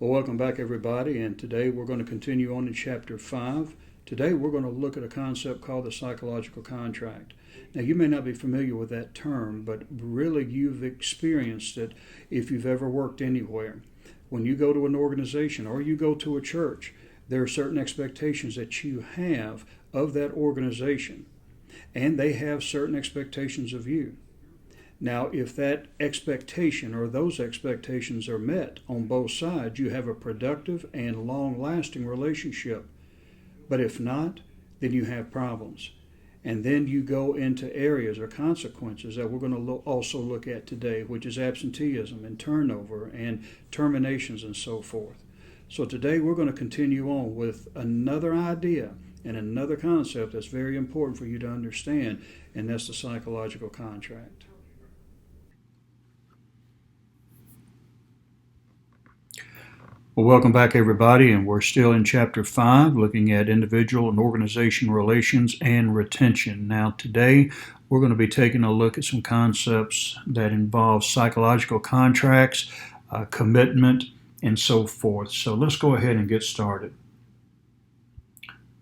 Well, welcome back, everybody, and today we're going to continue on in Chapter 5. Today we're going to look at a concept called the psychological contract. Now, you may not be familiar with that term, but really you've experienced it if you've ever worked anywhere. When you go to an organization or you go to a church, there are certain expectations that you have of that organization, and they have certain expectations of you. Now, if that expectation or those expectations are met on both sides, you have a productive and long-lasting relationship. But if not, then you have problems. And then you go into areas or consequences that we're going to also look at today, which is absenteeism and turnover and terminations and so forth. So today we're going to continue on with another idea and another concept that's very important for you to understand, and that's the psychological contract. Well, welcome back, everybody, and we're still in Chapter 5, looking at individual and organization relations and retention. Now, today, we're going to be taking a look at some concepts that involve psychological contracts, commitment, and so forth. So let's go ahead and get started.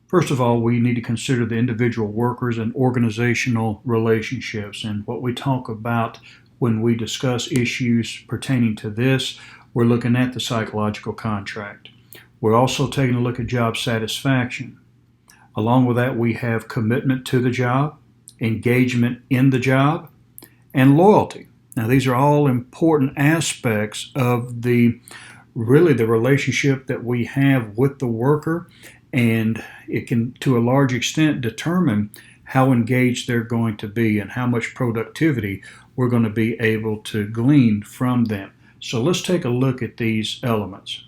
First of all, we need to consider the individual workers and organizational relationships. And what we talk about when we discuss issues pertaining to this, we're looking at the psychological contract. We're also taking a look at job satisfaction. Along with that, we have commitment to the job, engagement in the job, and loyalty. Now, these are all important aspects of the relationship that we have with the worker, and it can, to a large extent, determine how engaged they're going to be and how much productivity we're going to be able to glean from them. So let's take a look at these elements.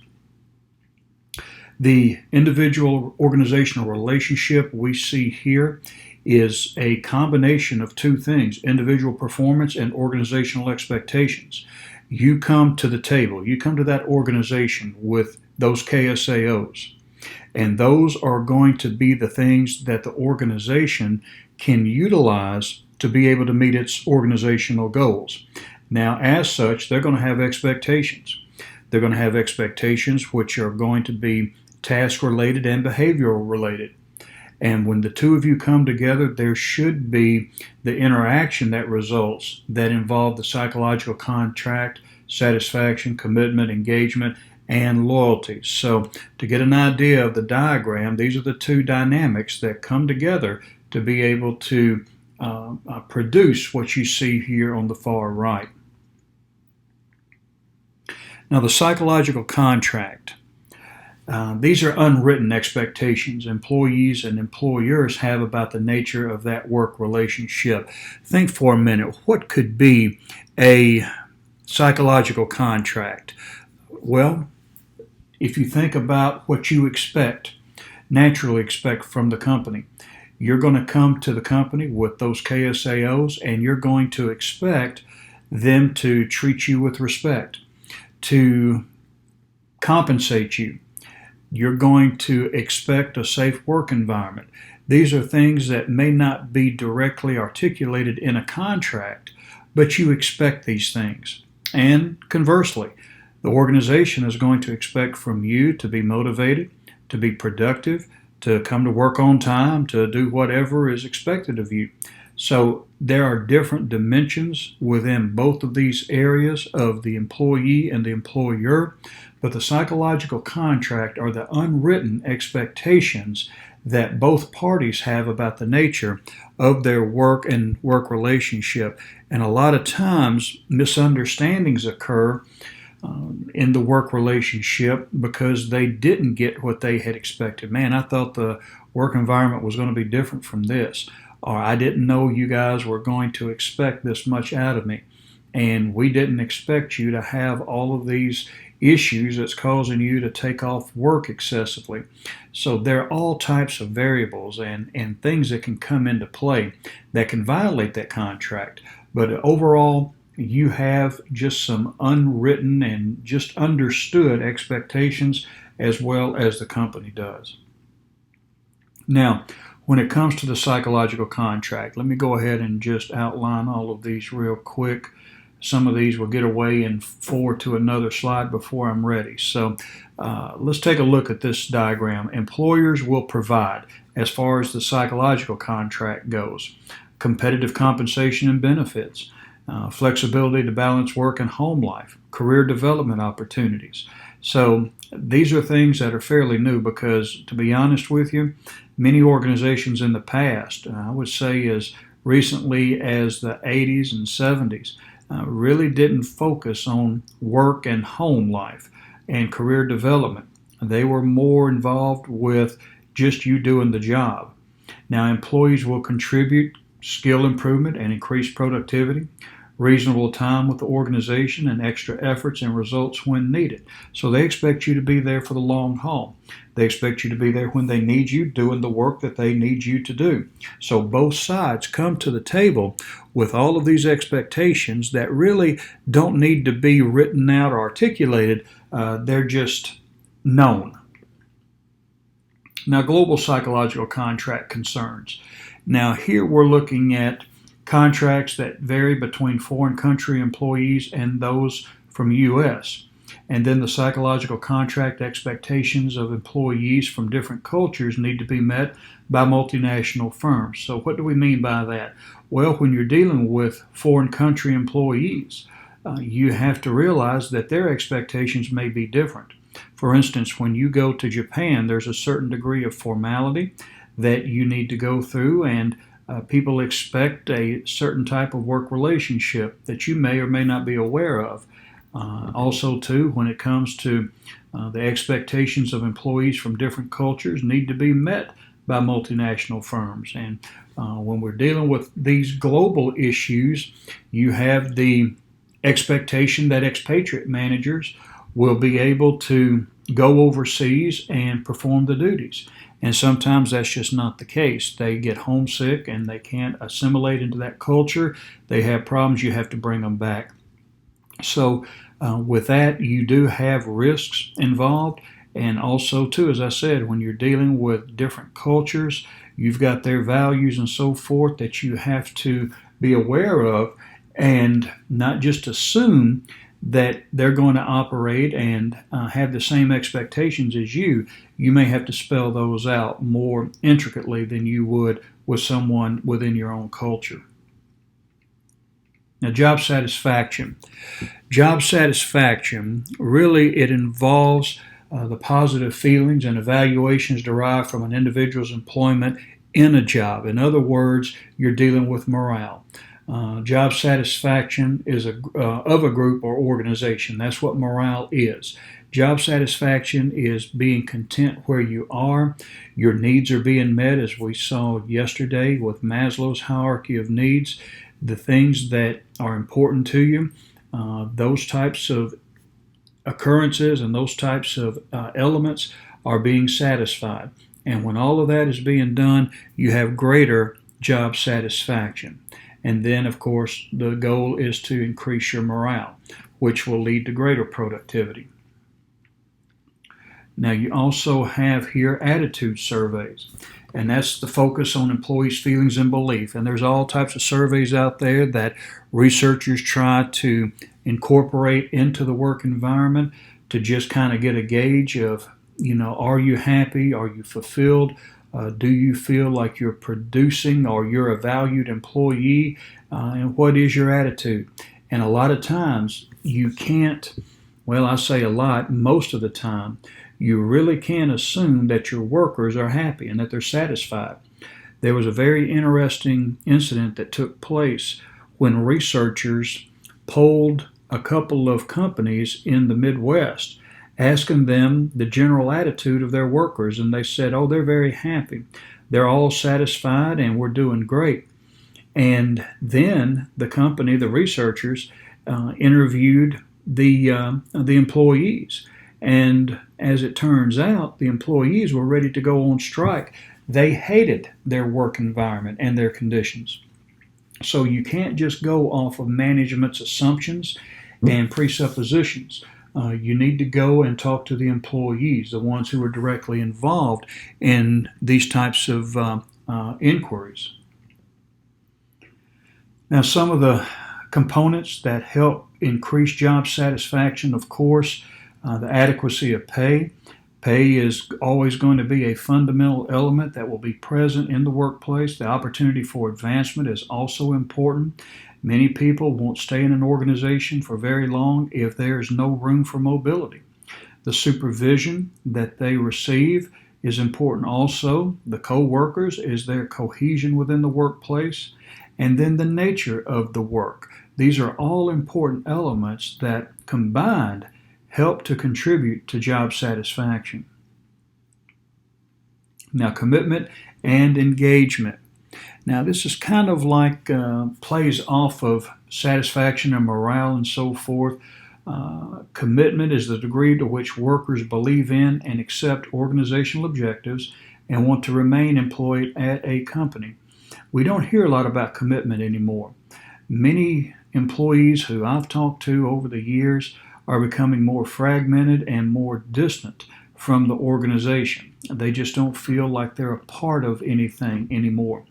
The individual organizational relationship we see here is a combination of two things: individual performance and organizational expectations. You come to the table, you come to that organization with those KSAOs, and those are going to be the things that the organization can utilize to be able to meet its organizational goals. Now, as such, they're going to have expectations. They're going to have expectations which are going to be task-related and behavioral-related. And when the two of you come together, there should be the interaction that results that involve the psychological contract, satisfaction, commitment, engagement, and loyalty. So to get an idea of the diagram, these are the two dynamics that come together to be able to produce what you see here on the far right. Now, the psychological contract, these are unwritten expectations employees and employers have about the nature of that work relationship. Think for a minute, what could be a psychological contract? Well, if you think about what you naturally expect from the company, you're going to come to the company with those KSAOs, and you're going to expect them to treat you with respect, to compensate you. You're going to expect a safe work environment. These are things that may not be directly articulated in a contract, but you expect these things. And conversely, the organization is going to expect from you to be motivated, to be productive, to come to work on time, to do whatever is expected of you. So there are different dimensions within both of these areas of the employee and the employer, but the psychological contract are the unwritten expectations that both parties have about the nature of their work and work relationship. And a lot of times misunderstandings occur in the work relationship because they didn't get what they had expected. Man, I thought the work environment was going to be different from this. Or I didn't know you guys were going to expect this much out of me. And we didn't expect you to have all of these issues that's causing you to take off work excessively. So there are all types of variables and things that can come into play that can violate that contract. But overall, you have just some unwritten and just understood expectations as well as the company does. Now, when it comes to the psychological contract, let me go ahead and just outline all of these real quick some of these will get away and forward to another slide before I'm ready. So let's take a look at this diagram. Employers will provide, as far as the psychological contract goes, competitive compensation and benefits, flexibility to balance work and home life, career development opportunities. So these are things that are fairly new because, to be honest with you, many organizations in the past, I would say as recently as the 80s and 70s, really didn't focus on work and home life and career development. They were more involved with just you doing the job. Now, employees will contribute skill improvement and increased productivity, reasonable time with the organization, and extra efforts and results when needed. So they expect you to be there for the long haul. They expect you to be there when they need you, doing the work that they need you to do. So both sides come to the table with all of these expectations that really don't need to be written out or articulated. They're just known. Now, global psychological contract concerns. Now, here we're looking at contracts that vary between foreign country employees and those from U.S. And then the psychological contract expectations of employees from different cultures need to be met by multinational firms. So what do we mean by that? Well, when you're dealing with foreign country employees, you have to realize that their expectations may be different. For instance, when you go to Japan, there's a certain degree of formality that you need to go through, and people expect a certain type of work relationship that you may or may not be aware of. Also, too, when it comes to the expectations of employees from different cultures need to be met by multinational firms. And when we're dealing with these global issues, you have the expectation that expatriate managers will be able to go overseas and perform the duties. And sometimes that's just not the case. They get homesick and they can't assimilate into that culture. They have problems. You have to bring them back. So with that, you do have risks involved. And also, too, as I said, when you're dealing with different cultures, you've got their values and so forth that you have to be aware of and not just assume that they're going to operate and have the same expectations as you. You may have to spell those out more intricately than you would with someone within your own culture. Now, job satisfaction. Job satisfaction, really it involves the positive feelings and evaluations derived from an individual's employment in a job. In other words, you're dealing with morale. Job satisfaction is of a group or organization. That's what morale is. Job satisfaction is being content where you are. Your needs are being met, as we saw yesterday with Maslow's hierarchy of needs. The things that are important to you, those types of occurrences and those types of elements are being satisfied. And when all of that is being done, you have greater job satisfaction. And then, of course, the goal is to increase your morale, which will lead to greater productivity. Now, you also have here attitude surveys, and that's the focus on employees' feelings and belief. And there's all types of surveys out there that researchers try to incorporate into the work environment to just kind of get a gauge of, are you happy? Are you fulfilled? Do you feel like you're producing or you're a valued employee? And what is your attitude? And a lot of times you can't, well, I say a lot, most of the time, you really can't assume that your workers are happy and that they're satisfied. There was a very interesting incident that took place when researchers polled a couple of companies in the Midwest, asking them the general attitude of their workers, and they said, oh, they're very happy. They're all satisfied and we're doing great. And then the company, the researchers, interviewed the employees. And as it turns out, the employees were ready to go on strike. They hated their work environment and their conditions. So you can't just go off of management's assumptions and presuppositions. You need to go and talk to the employees, the ones who are directly involved in these types of inquiries. Now, some of the Components that help increase job satisfaction, of course, the adequacy of pay. Pay is always going to be a fundamental element that will be present in the workplace. The opportunity for advancement is also important. Many people won't stay in an organization for very long if there is no room for mobility. The supervision that they receive is important also. The co-workers, is their cohesion within the workplace, and then the nature of the work. These are all important elements that combined help to contribute to job satisfaction. Now, commitment and engagement. Now, this is kind of like plays off of satisfaction and morale and so forth. Commitment is the degree to which workers believe in and accept organizational objectives and want to remain employed at a company. We don't hear a lot about commitment anymore. Many employees who I've talked to over the years are becoming more fragmented and more distant from the organization. They just don't feel like they're a part of anything anymore.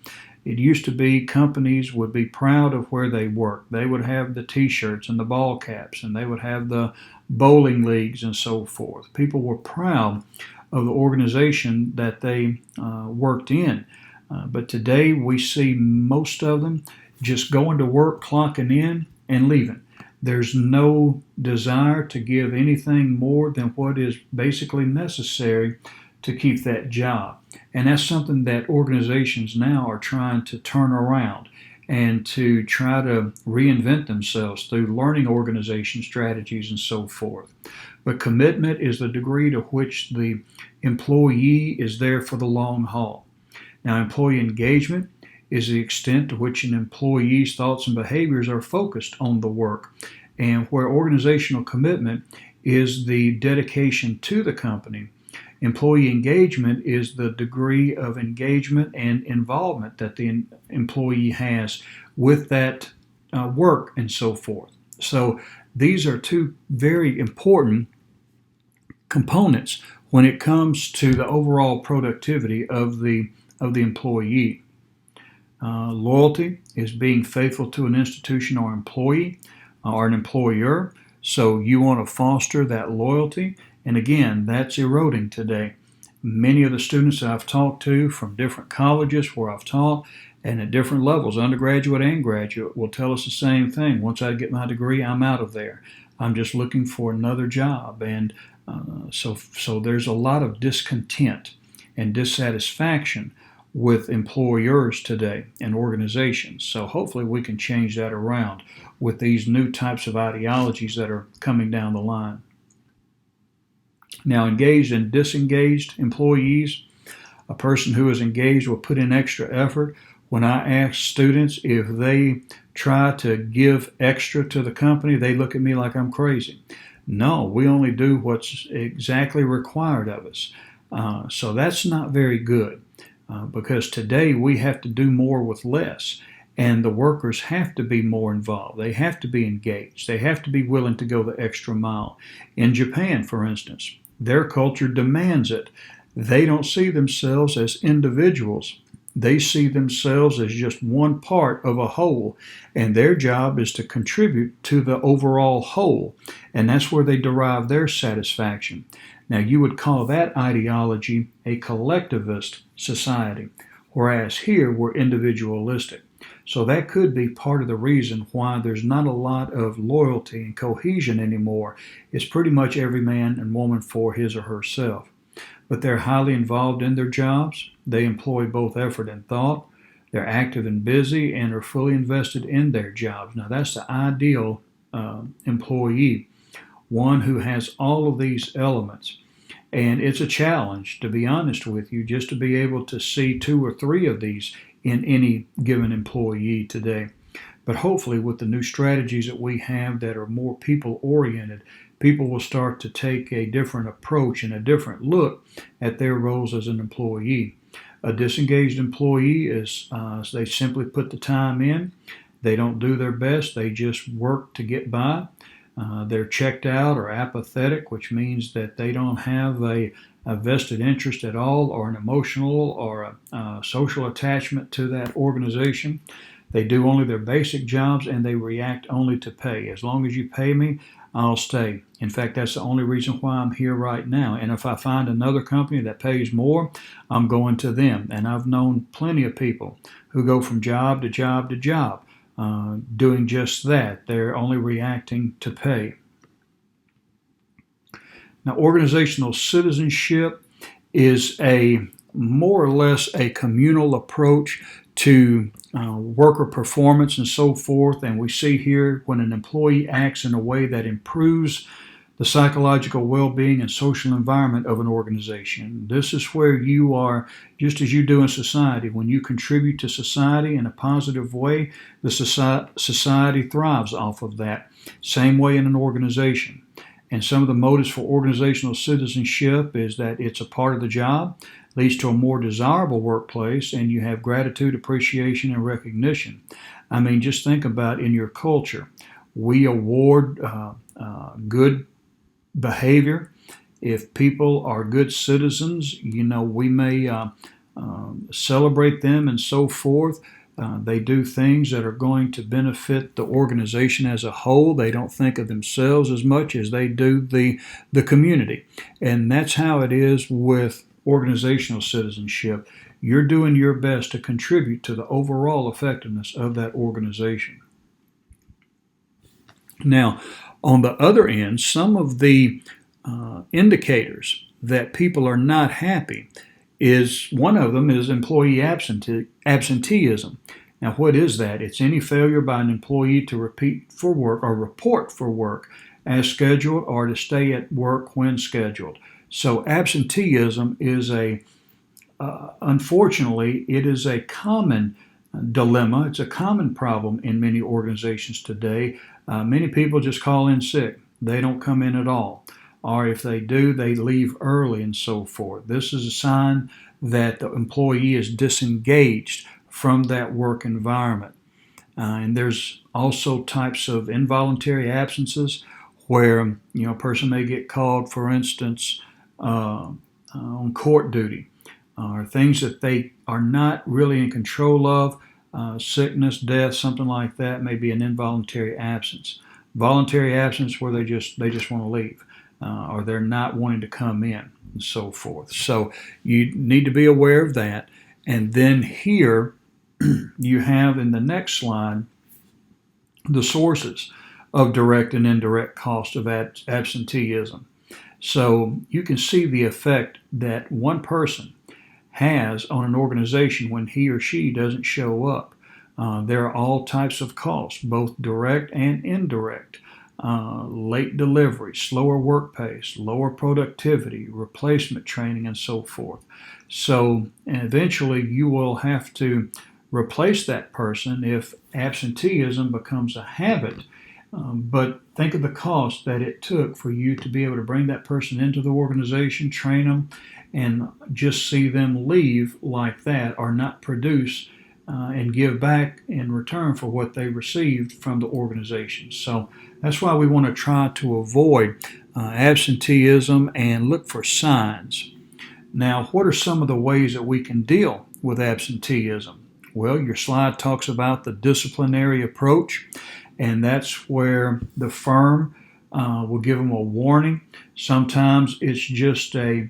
It used to be companies would be proud of where they work. They would have the t-shirts and the ball caps, and they would have the bowling leagues and so forth. People were proud of the organization that they worked in. But today we see most of them just going to work, clocking in, and leaving. There's no desire to give anything more than what is basically necessary to keep that job. And that's something that organizations now are trying to turn around and to try to reinvent themselves through learning organization strategies and so forth. But commitment is the degree to which the employee is there for the long haul. Now, employee engagement is the extent to which an employee's thoughts and behaviors are focused on the work, and where organizational commitment is the dedication to the company. Employee engagement is the degree of engagement and involvement that the employee has with that work and so forth. So these are two very important components when it comes to the overall productivity of the employee. Loyalty is being faithful to an institution or employee or an employer. So you want to foster that loyalty. And again, that's eroding today. Many of the students that I've talked to from different colleges where I've taught and at different levels, undergraduate and graduate, will tell us the same thing. Once I get my degree, I'm out of there. I'm just looking for another job. And so there's a lot of discontent and dissatisfaction with employers today and organizations. So hopefully we can change that around with these new types of ideologies that are coming down the line. Now, engaged and disengaged employees, a person who is engaged will put in extra effort. When I ask students if they try to give extra to the company, they look at me like I'm crazy. No, we only do what's exactly required of us. So that's not very good. Because today we have to do more with less, and the workers have to be more involved. They have to be engaged. They have to be willing to go the extra mile. In Japan, for instance, their culture demands it. They don't see themselves as individuals. They see themselves as just one part of a whole, and their job is to contribute to the overall whole, and that's where they derive their satisfaction. Now, you would call that ideology a collectivist society, whereas here we're individualistic. So that could be part of the reason why there's not a lot of loyalty and cohesion anymore. It's pretty much every man and woman for his or herself. But they're highly involved in their jobs. They employ both effort and thought. They're active and busy and are fully invested in their jobs. Now, that's the ideal employee, one who has all of these elements. And it's a challenge, to be honest with you, just to be able to see 2 or 3 of these in any given employee today. But hopefully with the new strategies that we have that are more people-oriented, people will start to take a different approach and a different look at their roles as an employee. A disengaged employee is they simply put the time in. They don't do their best. They just work to get by. They're checked out or apathetic, which means that they don't have a vested interest at all, or an emotional or a social attachment to that organization. They do only their basic jobs and they react only to pay. As long as you pay me, I'll stay. In fact, that's the only reason why I'm here right now. And if I find another company that pays more, I'm going to them. And I've known plenty of people who go from job to job to job doing just that. They're only reacting to pay. Now, organizational citizenship is a more or less a communal approach to worker performance and so forth. And we see here when an employee acts in a way that improves the psychological well-being and social environment of an organization. This is where you are, just as you do in society. When you contribute to society in a positive way, the society thrives off of that. Same way in an organization. And some of the motives for organizational citizenship is that it's a part of the job, leads to a more desirable workplace, and you have gratitude, appreciation, and recognition. I mean, just think about in your culture. We award good behavior. If people are good citizens, we may celebrate them and so forth. They do things that are going to benefit the organization as a whole. They don't think of themselves as much as they do the community. And that's how it is with organizational citizenship. You're doing your best to contribute to the overall effectiveness of that organization. Now, on the other end, some of the indicators that people are not happy one of them is employee absenteeism. Now, what is that? It's any failure by an employee to repeat for work or report for work as scheduled or to stay at work when scheduled. So absenteeism is unfortunately, it is a common dilemma. It's a common problem in many organizations today. Many people just call in sick. They don't come in at all. Or if they do, they leave early and so forth. This is a sign that the employee is disengaged from that work environment. And there's also types of involuntary absences where a person may get called, for instance, on court duty, or things that they are not really in control of, sickness, death, something like that may be an involuntary absence. Voluntary absence where they just want to leave. Or they're not wanting to come in and so forth. So you need to be aware of that. And then here you have in the next slide the sources of direct and indirect cost of absenteeism. So you can see the effect that one person has on an organization when he or she doesn't show up. There are all types of costs, both direct and indirect. Late delivery, slower work pace, lower productivity, replacement training, and so forth. So eventually you will have to replace that person if absenteeism becomes a habit. But think of the cost that it took for you to be able to bring that person into the organization, train them, and just see them leave like that or not produce and give back in return for what they received from the organization. So that's why we want to try to avoid absenteeism and look for signs. Now, what are some of the ways that we can deal with absenteeism? Well, your slide talks about the disciplinary approach, and that's where the firm will give them a warning. Sometimes it's just a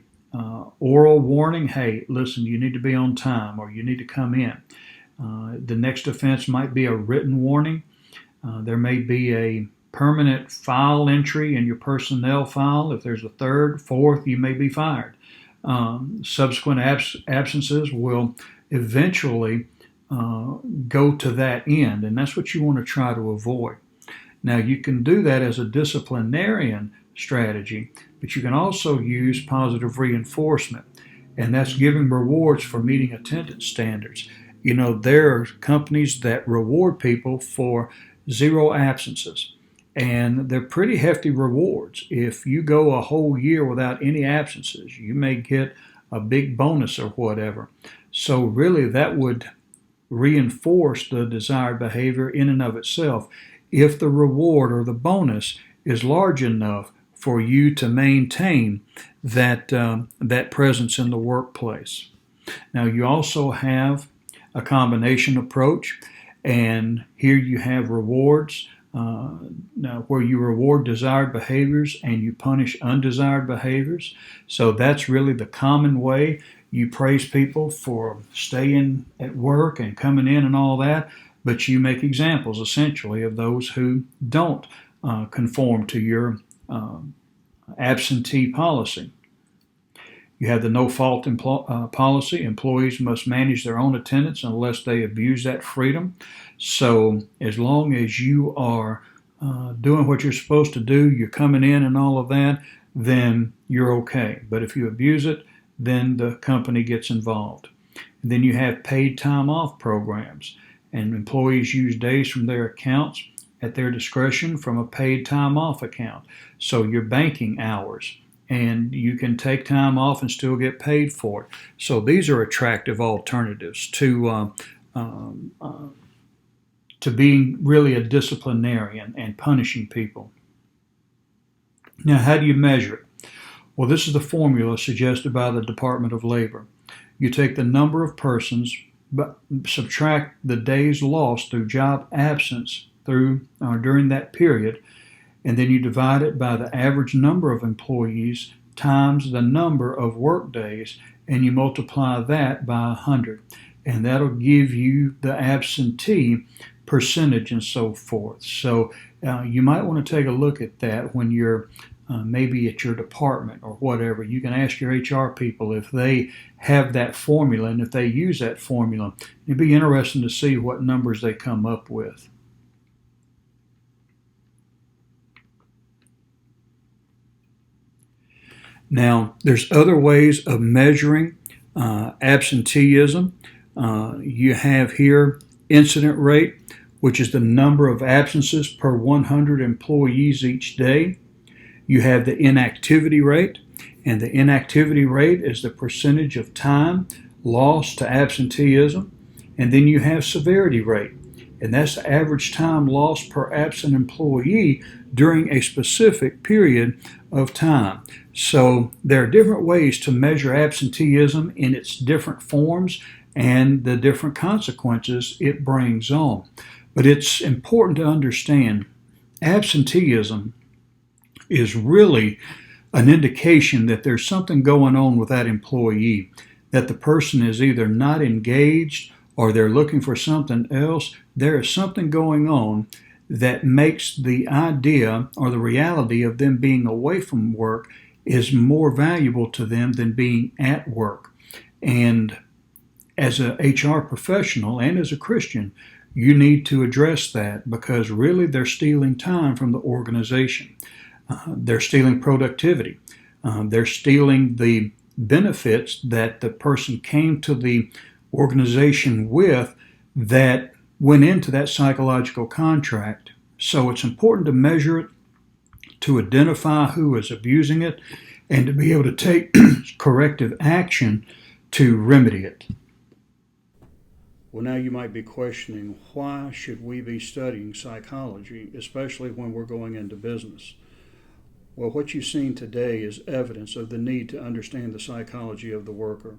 oral warning. Hey, listen, you need to be on time or you need to come in. The next offense might be a written warning. There may be a permanent file entry in your personnel file. If there's a third, fourth, you may be fired. Subsequent absences will eventually go to that end, and that's what you want to try to avoid. Now, you can do that as a disciplinarian strategy, but you can also use positive reinforcement, and that's giving rewards for meeting attendance standards. There are companies that reward people for 0 absences, and they're pretty hefty rewards. If you go a whole year without any absences, you may get a big bonus or whatever. So really that would reinforce the desired behavior in and of itself if the reward or the bonus is large enough for you to maintain that presence in the workplace. Now, you also have a combination approach, And here you have rewards now where you reward desired behaviors and you punish undesired behaviors. So that's really the common way. You praise people for staying at work and coming in and all that, but you make examples essentially of those who don't conform to your absentee policy. You have the no-fault policy. Employees must manage their own attendance unless they abuse that freedom. So as long as you are doing what you're supposed to do, you're coming in and all of that, then you're okay. But if you abuse it, then the company gets involved. And then you have paid time off programs, and employees use days from their accounts at their discretion from a paid time off account. So your banking hours, and you can take time off and still get paid for it. So these are attractive alternatives to being really a disciplinarian and punishing people. Now, how do you measure it? Well, this is the formula suggested by the Department of Labor. You take the number of persons, but subtract the days lost through job absence during that period, and then you divide it by the average number of employees times the number of work days, and you multiply that by 100. And that'll give you the absentee percentage and so forth. So you might want to take a look at that when you're maybe at your department or whatever. You can ask your HR people if they have that formula, and if they use that formula. It'd be interesting to see what numbers they come up with. Now, there's other ways of measuring absenteeism. You have here incident rate, which is the number of absences per 100 employees each day. You have the inactivity rate, and the inactivity rate is the percentage of time lost to absenteeism. And then you have severity rate, and that's the average time lost per absent employee during a specific period of time. So there are different ways to measure absenteeism in its different forms and the different consequences it brings on. But it's important to understand absenteeism is really an indication that there's something going on with that employee, that the person is either not engaged or they're looking for something else. There is something going on that makes the idea or the reality of them being away from work is more valuable to them than being at work. And as an HR professional and as a Christian, you need to address that, because really they're stealing time from the organization. They're stealing productivity. They're stealing the benefits that the person came to the organization with that went into that psychological contract. So it's important to measure it, to identify who is abusing it, and to be able to take corrective action to remedy it. Well, now you might be questioning, why should we be studying psychology, especially when we're going into business? Well, what you've seen today is evidence of the need to understand the psychology of the worker.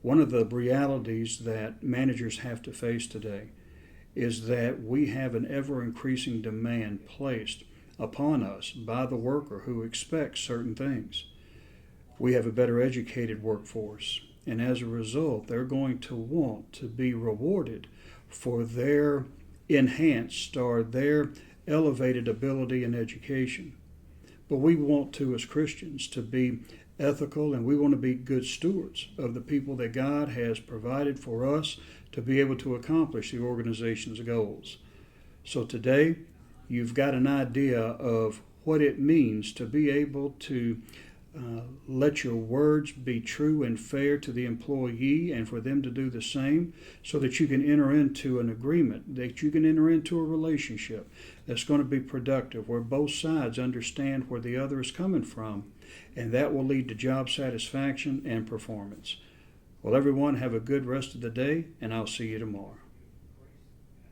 One of the realities that managers have to face today is that we have an ever-increasing demand placed upon us by the worker who expects certain things. We have a better educated workforce, and as a result, they're going to want to be rewarded for their enhanced or their elevated ability in education. But we want to, as Christians, to be ethical, and we want to be good stewards of the people that God has provided for us to be able to accomplish the organization's goals. So today, you've got an idea of what it means to be able to let your words be true and fair to the employee, and for them to do the same, so that you can enter into an agreement, that you can enter into a relationship that's going to be productive, where both sides understand where the other is coming from, and that will lead to job satisfaction and performance. Well, everyone, have a good rest of the day, and I'll see you tomorrow.